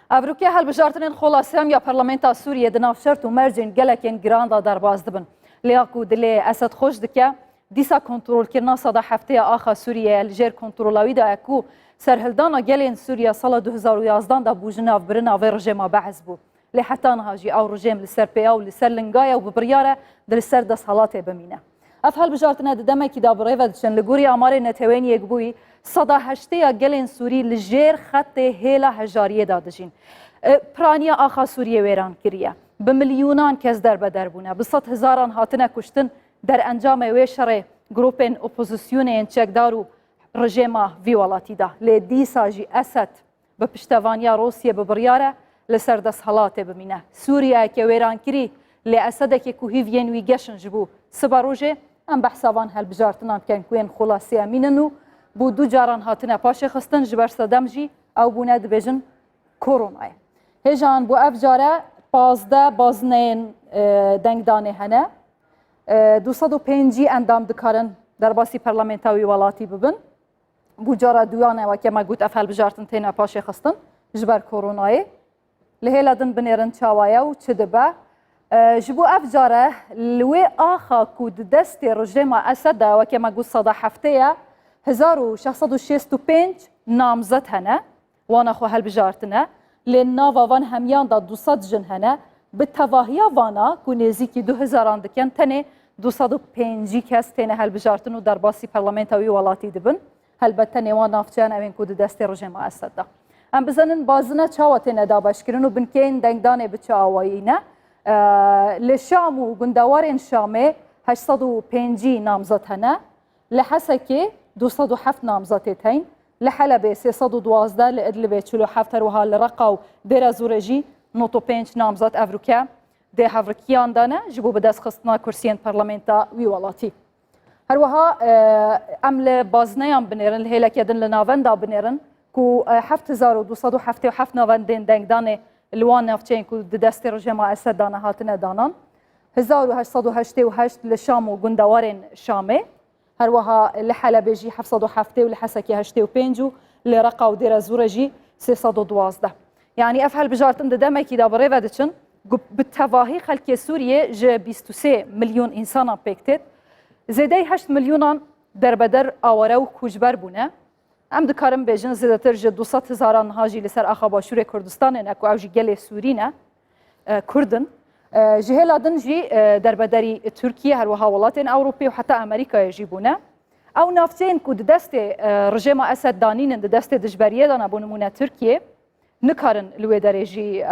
Avrupa helbijartinên xolasiyan ya Parlamenta Sûriyê di nav şert û mercên gelekên giran da derbas dibin. Lêya ku dilê Esed xweş dike, dîsa kontrolkirina sada hefteya axa Sûriyê li jêr kontrola wî de ye ku serhildana gelên Sûriya sala 2011 da bû ji navbirina vê rejêma behs bû. Lê heta niha jî ew rejêm li ser pêya û li ser lingaya û bi biryare di li ser desthilatê bimîne. Ev helbijartine di demekî da bi rêve diçin li gorî amarê netewêniyek bûyî sada heşteya gelên Sûrî li jêr xetê hêla hejariyê da dijîn. Piraniya axa Sûriyê wêran kiriye. Bi milyûnan kes derbeder bûne. Bi sed hizaran hatine kuştin derencamê wê şerê grupên opozisyonên çekdar û rejêma vî welatî da. Lê dîsa jî Esed bi piştevaniya Rosyê bi biryare li ser desthilatê bimîne. Sûriyeyeke wêrankirî lê Esedekê ku hîviyên wî geşin ji bo siba rojê em behsa van helbijartinan bikin ku yên xulasiya mînin û bu du caran hatine paşê xistin ji ber sedem jî ew bûne dibêjin koronayê. Hêjan bu ev care 15 bazineyên dengdanê hene. 205 endam dikarin derbasî parlamenta wî welatî bibin. Bu cara duyan weke me got ev helbijartin têne paşê xistin ji ber koronayê. Li hêla din binêrin çawaye û çi dibe. Ji bo ev care li wê axa ku di destê rejêma Esed de weke me got sada hefteye 1665 namzet hene, wana xwe helbijartine, lê nava van hemiyan da 200 jin hene, bi tevahiya vana ku nêzîkî 2000 dikin, tenê 205 kes têne helbijartin û derbasî parlamenta wî welatî dibin. Helbette nêwan navçeyan evên ku di destê rejêma Esed de. Em bizanin bazine çawa têne dabeşkirin û binkeyên dengdanê bi çawayîne. Li Şam û gundewarên Şamê 805 namzet hene, li Hesekê 207 namzetê tên, li Helebê 312, li Idlibê 47 herwiha li Reqa û Dêra Zûrê jî 95 namzet ev rûke dê hevrikiyan dane ji bo bi destxistina kursiyên parlamenta wî welatî. Herwiha em li bazineyan binêrin, li hêlekê din li navenda binêrin ku 7277 navendên dengdanê li wan navçeyên ku di destê rejêma Esed dane hatine danan. 1888 li Şam û gundewarên Şamê. هروها لحلب جي 707 ولحسكي 85 لرقا ودير زورا جي 312 يعني افهل بجارتن دمكي دا بريفا دچن بالتواهي خلق سوريا ج 23 مليون انسان بيكتت زيدي 8 مليون دربدر اوره و کوجبر بونه ام دکارم بجن زیاتر ج 200,000 هاجی لسر اخا باشور کردستان نکو او جی گله سورینه کردن جهلادن جی دربدری ترکیه هر وها ولاتین اوروپی و حتی امریکا یجیبونه او نافتین کو دست رژیم اسد دانین دست دجبریه دان ابونمونه ترکیه نکارن لوی درجی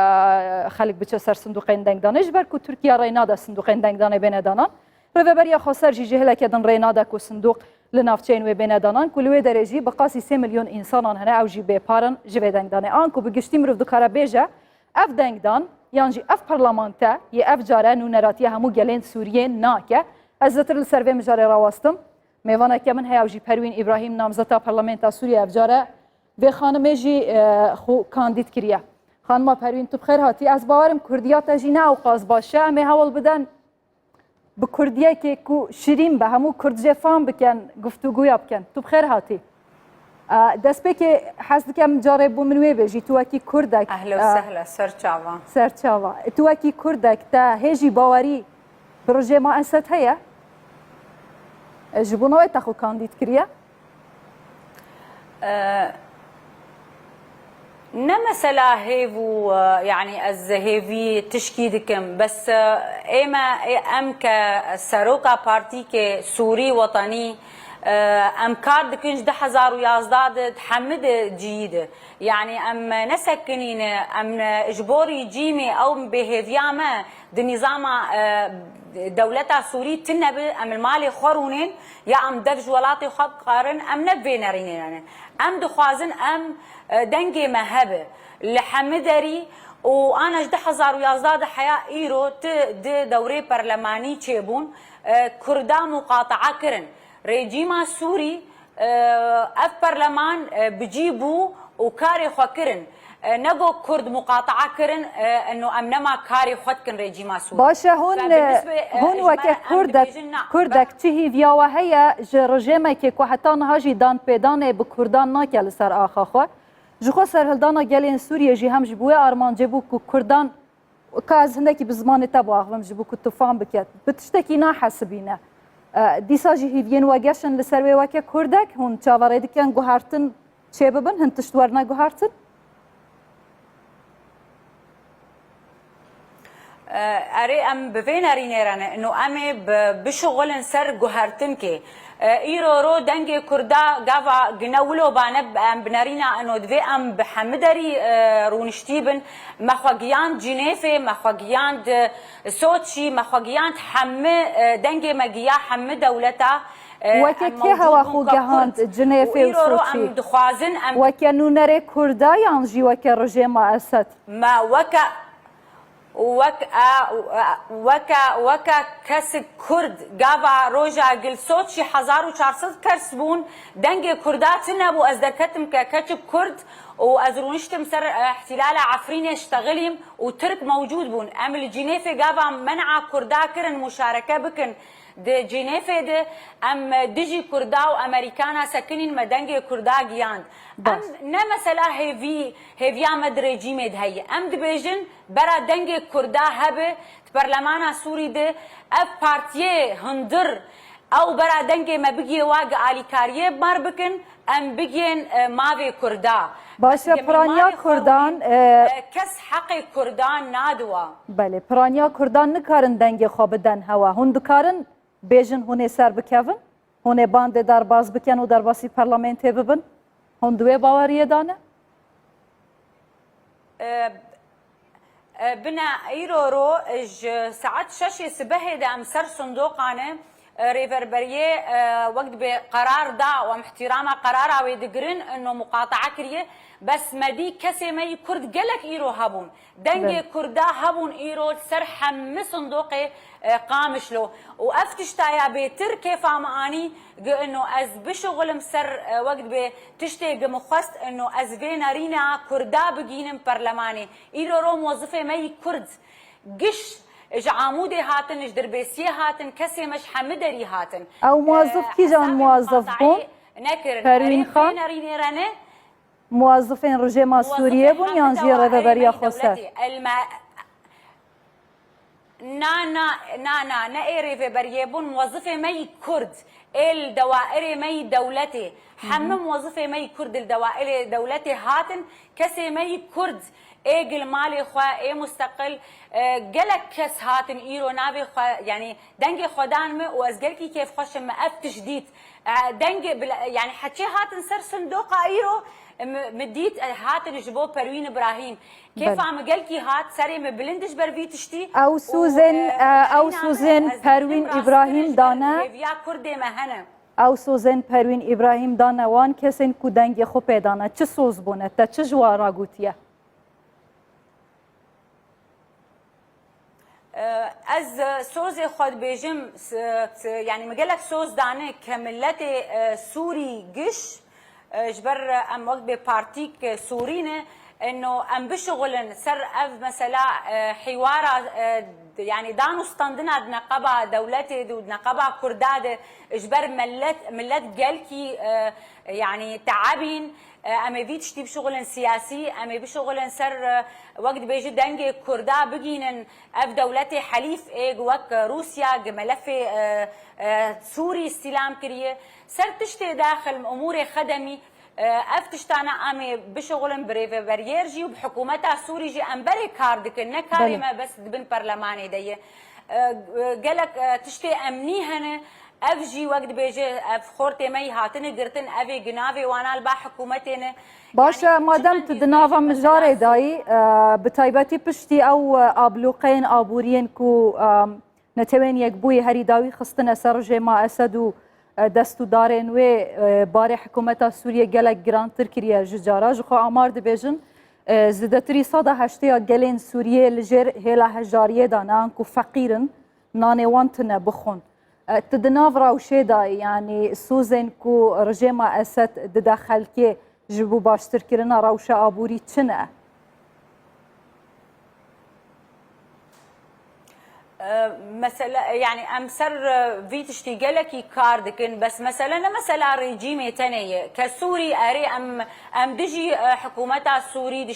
خلق بچه سر صندوقین دنگ دانش بر کو ترکیه رینا دا صندوقین دنگ دانه بین دانان رببریا خسر جی جهلا کدن رینا دا کو صندوق لنافتین و بین دانان کو لوی درجی بقاسی 3 میلیون انسانان هنه او جی به پارن جوی دنگ دانه آن کو بگشتیم رو دکاره بیجه اف دنگ دان یعنی اف پارلمانتا یه اف جاره نونراتی همو گلین سوریه ناکه از زتر سروی مجاره راوستم میوانه که من هیاوجی پروین ابراهیم نامزدا پارلمانتا سوریه اف جاره و خانم جی خو کاندید کریه خانم پروین تو بخیر هاتی از باورم کردیات جینا و قاز باشه می حوال بدن به کردیه که کو شیرین به همو کرد جفان بکن گفتگویا بکن تو بخیر هاتی دست به که حس دکم جاره بو منوی بجی تو اکی کردک اهلا وسهلا سرچاوا سرچاوا تو اکی کردک تا هجی باوری پروژه ما اسد هيا جبونوي تاخو کاندید کریه نه مثلا هيفو يعني الزهيفي تشكيدكم بس ايما ام كسروكا بارتي كسوري وطني امكار دكنج 2011 تحمد جيد يعني ام نسكنين ام اجبوري جيمي او بهيفياما دنظام دولتا سوري تنبي ام المالي خورونين يا ام دفج ولاتي خب قارن ام نبينرين ام دخوازن ام دنجي مهبه لحمدري وانا 2011 حياه ايرو دوري برلماني تشيبون كردا مقاطعه كرن ريجيما سوري اف برلمان بجيبو وكاري خوكرن نبو كرد مقاطعه كرن انه امنما كاري خوتكن ريجيما سوري باشا هون وكي كردك تشي فيا وهي رجيما كي حتى نهاجي دان بيدان بكردان ناكل سر اخا خو جخوا سرهلدانا گلین سوریه جی هم جبوی آرمان جبو کو کردان کاز هندکی بزمان تبو آغم جبو کو طوفان بکت بتشتکی ناحسبینه دیسا جی هیوین واگشن لسروی وکه کردک هون چاوره دکن گوهارتن چه ببن هن تشتورنا گوهارتن اري ام بفين ارينيرانه انه امي بشغل سر جوهرتن كي ايرو رو دنگي كردا غافا جنولو بانب ام بنارينا انه دفي ام بحمدري رونشتيبن مخواجيان جنيفه مخواجيان سوتشي مخواجيان حم دنگي مجيا حم دولتا وكي هوا خو جهاند جنيفه وسوتشي ام دخوازن ام وكانو نري كردا يانجي وكا رجيما اسد ما وكا كس كرد جابا روجا قل صوت شي 1400 كرسبون دنجي كردات نبو ازدكتم ككتب كرد وازرونشتم سر احتلال عفرين يشتغلهم وترك موجود بون امل جنيفه جابا منع كردا كرن مشاركه بكن دي جنيفه دي ام ديجي كردا وامريكانا ساكنين مدنجي كردا جياند ام نمثلا هيفيا مدري جيمد هي ام دبيجن برا دنجي كردا هبه برلمانا سوري دي اف بارتيه هندر او برا دنجي ما بيجي واقع علي كاريه مار بكن ام بيجين مافي كردا باشا برانيا كردان كس حق كردان نادوا بله برانيا كردان نكارن دنجي خو بدن هوا هون دكارن بيجن هون سر بكفن هون باند در باز بكن و در باسی پارلمانت ببن هون دوی باوریه دانه بنا ايرورو ساعات شاشي سبهي دا امسر صندوقانه ريفربريه وقت بقرار دا ومحترامه قرار او يدقرن انه مقاطعه كريه بس مدي كسي مي كرد قالك ايرو هبون دنجي كردا هبون ايرو سر حم صندوقي قامش له وافتشتايا بيتر كيف معاني انه از بشغل مسر وقت بتشتي مخست انه از فينارينا كردا بجينم برلماني ايرو رو موظفه مي كرد قش اج عمودي هاتن اج دربيسيه هاتن كسي مش حمدري هاتن او موظف كي جان موظف بون پروین خان موظفين رجيما سوريا بون يانجي ريفربريا خوسر نا ريفربريا بون موظفه مي كرد الدوائر مي دولتي حمم موظفه مي كرد الدوائر دولتي هاتن كسي مي كرد ايجل مالي خوا اي مستقل قلك كس هاتن ايرو نابي خوا يعني دنجي خدان مي وازقلكي كيف خوش ما افتش ديت دنجي يعني حكي هاتن سر صندوق ايرو مديت هاتن جبو بروين ابراهيم كيف عم قلكي هات سري مبلندش برفي تشتي او سوزن بروين ابراهيم دانا يا كردي مهنه او سوزن پروین ابراهیم دانا وان کسین کو دنگی خو پیدانا چه سوز بونه تا چه جوارا گوتیه از سوز خود بیجم يعني مقالك سوز دانه كملت سوري قش جبر ام وقت ببارتيك سورينه انه ام بشغل سر اف مثلا حوار يعني دانو ستاندنا نقبه دولتي نقبه كرداد جبر ملت قالكي يعني تعبين اما فيت شتي بشغل سياسي اما بشغل سر وقت بيجي دنجي كردا بجينن اف دولتي حليف ايج وك روسيا ملف سوري استلام كريه سر تشتي داخل امور خدمي افتشتانا امي بشغل بريفريرجي وبحكومتها سوري جي امبري كاردك نكاري ما بس بن برلماني دي قالك تشتي امني هنا افجي وقت بيجي اف خورتي مي هاتن قرتن افي جنافي وانا البا حكومتنا باشا مادام تدنافا مجاري داي بتايبتي بشتي او ابلوقين ابورين كو نتوين يكبوي هري داوي خصتنا سرجي ما اسدو دستو دارين وي باري حكومتا سوريا قالك جران تركيا ججارا جخو امار دبيجن زدتري صدا هشتيا قالين سوريا لجر هيلا هجاريه دانا كو فقيرن ناني وانتنا بخون تدناف راوشي داي يعني سوزن كو رجيما اسد دداخل كي جبو باشتر كرنا راوشا ابوري تشنا مثلا يعني ام سر في تشتغلكي كاردكن بس مثلا ريجيمي تانية كسوري اري ام دجي حكومتها السوري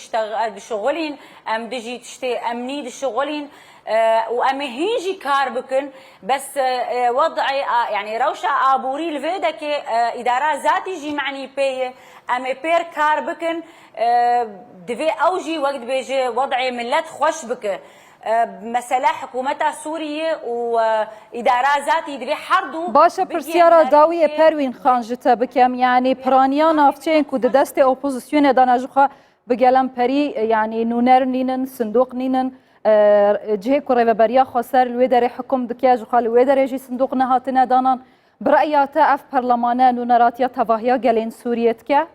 دشغلين ام دجي تشتي امني دشغلين وام هيجي كار بكن بس وضعي يعني روشة ابوري الفيدك اداره ذاتي جي معني بي ام بير كار بكن دفي اوجي وقت بيجي وضعي ملت خوش بك مثلا حكومتها سورية وإدارة ذاتي دبي حردو باشا برسيارة داوية پروین خانجتا بكم يعني برانيان افچين كود دست اپوزيسيون داناجوخا بگلم پري يعني نونر نينن صندوق نينن جهه كوريفبريا خسر الويدر حكم دكيا جوخا الويدر يجي صندوق نهاتنا دانان برأياتا اف برلمانه نونراتيا تواهيا گلين سوريتك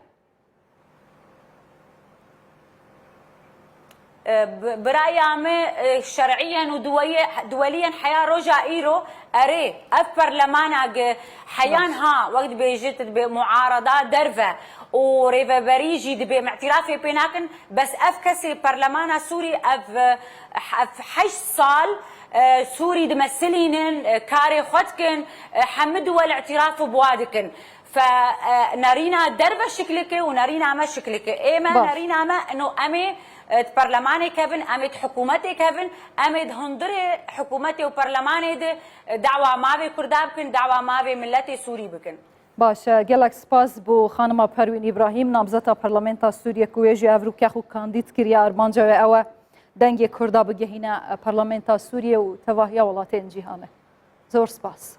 برايام شرعيا ودوليا حياه رجع ايرو اري اف برلمانا حيانها وقت بيجت بمعارضات درفه وريفابريجي دبي اعترافي بيناكن بس اف كسي برلمانا سوري اف 8 صال سوري دمثلين كاري خدكن حمدوا الاعتراف بوادكن فنارينا دربه شكلك ونارينا ما شكلك ايما نارينا ما انه امي برلماني كيفن امد حكومتي كيفن امد هندري حكومتي وبرلماني دي دعوه ما بي كرداب كن دعوه ما بي ملتي سوري بكن باشا گلک سپاس بو خانم پروین ابراهیم نامزد پارلمانت سوریه کویجی افروکیا خو کاندید کریا ارمانجا و او دنگ کردا بگهینه پارلمانت سوریه و تواهیا ولاتین جهانه زور سپاس